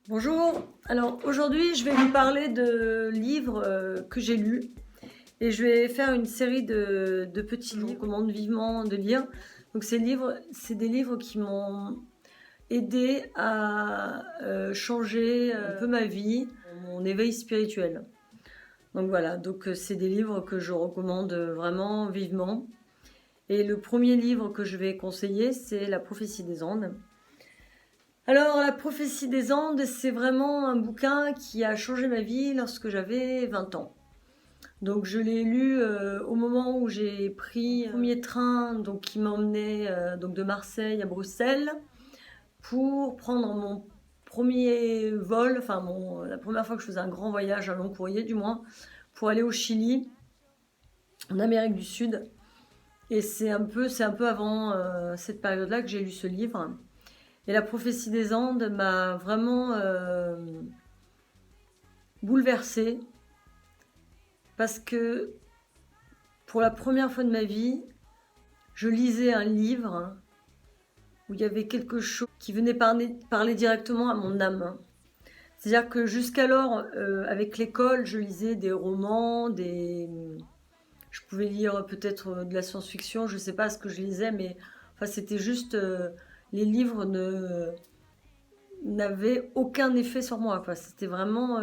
Bonjour, alors aujourd'hui je vais vous parler de livres que j'ai lus et je vais faire une série de petits livres que je recommande vivement de lire. Donc ces livres, c'est des livres qui m'ont aidé à changer un peu ma vie, mon éveil spirituel. Donc voilà, donc c'est des livres que je recommande vraiment vivement. Et le premier livre que je vais conseiller, c'est La prophétie des Andes. Alors, La prophétie des Andes, c'est vraiment un bouquin qui a changé ma vie lorsque j'avais 20 ans. Donc, je l'ai lu au moment où j'ai pris le premier train donc, qui m'emmenait donc de Marseille à Bruxelles pour prendre mon premier vol, enfin la première fois que je faisais un grand voyage, un long courrier du moins, pour aller au Chili, en Amérique du Sud. Et c'est un peu avant cette période-là que j'ai lu ce livre. Et La prophétie des Andes m'a vraiment bouleversée parce que pour la première fois de ma vie, je lisais un livre où il y avait quelque chose qui venait parler directement à mon âme. C'est-à-dire que jusqu'alors, avec l'école, je lisais des romans, je pouvais lire peut-être de la science-fiction, je ne sais pas ce que je lisais, mais enfin, c'était juste... les livres n'avaient aucun effet sur moi. Enfin, c'était vraiment...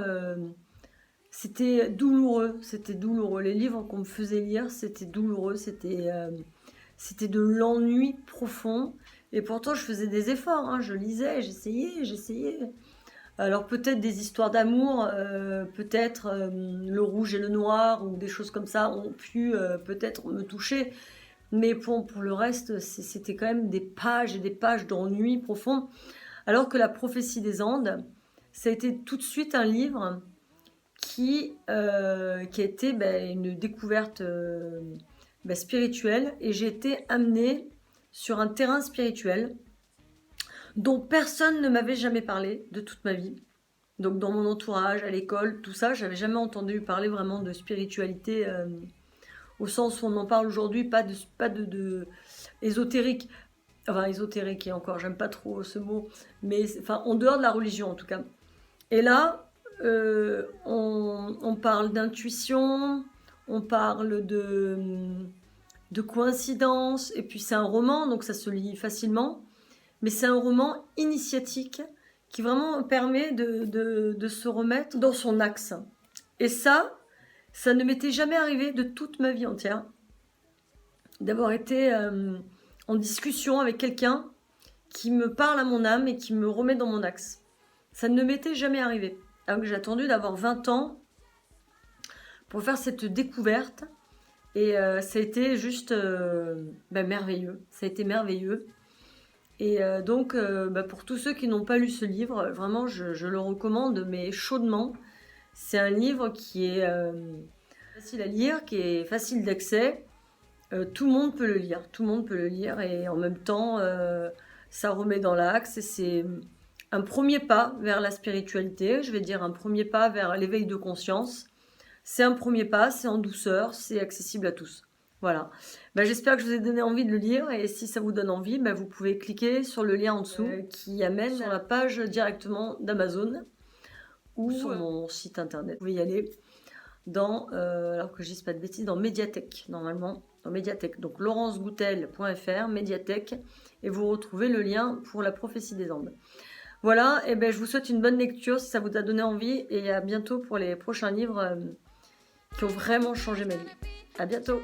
c'était douloureux. C'était douloureux. Les livres qu'on me faisait lire, c'était douloureux. C'était de l'ennui profond. Et pourtant, je faisais des efforts. Hein. Je lisais, j'essayais. Alors peut-être des histoires d'amour, peut-être Le Rouge et le Noir ou des choses comme ça ont pu peut-être me toucher. Mais pour le reste, c'était quand même des pages et des pages d'ennui profond. Alors que La prophétie des Andes, ça a été tout de suite un livre qui a été une découverte spirituelle. Et j'ai été amenée sur un terrain spirituel dont personne ne m'avait jamais parlé de toute ma vie. Donc dans mon entourage, à l'école, tout ça, j'avais jamais entendu parler vraiment de spiritualité au sens où on en parle aujourd'hui, pas de ésotérique. Enfin, ésotérique, et encore, j'aime pas trop ce mot, mais enfin, en dehors de la religion en tout cas. Et là, on parle d'intuition, on parle de coïncidence, et puis c'est un roman, donc ça se lit facilement, mais c'est un roman initiatique qui vraiment permet de se remettre dans son axe. Et ça ne m'était jamais arrivé de toute ma vie entière, d'avoir été en discussion avec quelqu'un qui me parle à mon âme et qui me remet dans mon axe. Ça ne m'était jamais arrivé. Alors que j'ai attendu d'avoir 20 ans pour faire cette découverte. Et ça a été juste merveilleux. Ça a été merveilleux. Et donc, pour tous ceux qui n'ont pas lu ce livre, vraiment, je le recommande, mais chaudement. C'est un livre qui est facile à lire, qui est facile d'accès. Tout le monde peut le lire. Tout le monde peut le lire. Et en même temps, ça remet dans l'axe. Et c'est un premier pas vers la spiritualité. Je vais dire un premier pas vers l'éveil de conscience. C'est un premier pas, c'est en douceur, c'est accessible à tous. Voilà. J'espère que je vous ai donné envie de le lire et si ça vous donne envie, vous pouvez cliquer sur le lien en dessous qui amène sur la page directement d'Amazon ou sur mon site internet. Vous pouvez y aller dans, alors que je dise pas de bêtises, dans Médiathèque, normalement, dans Médiathèque. Donc laurencegoutel.fr, Médiathèque, et vous retrouvez le lien pour La prophétie des Andes. Voilà, et je vous souhaite une bonne lecture si ça vous a donné envie et à bientôt pour les prochains livres qui ont vraiment changé ma vie. À bientôt!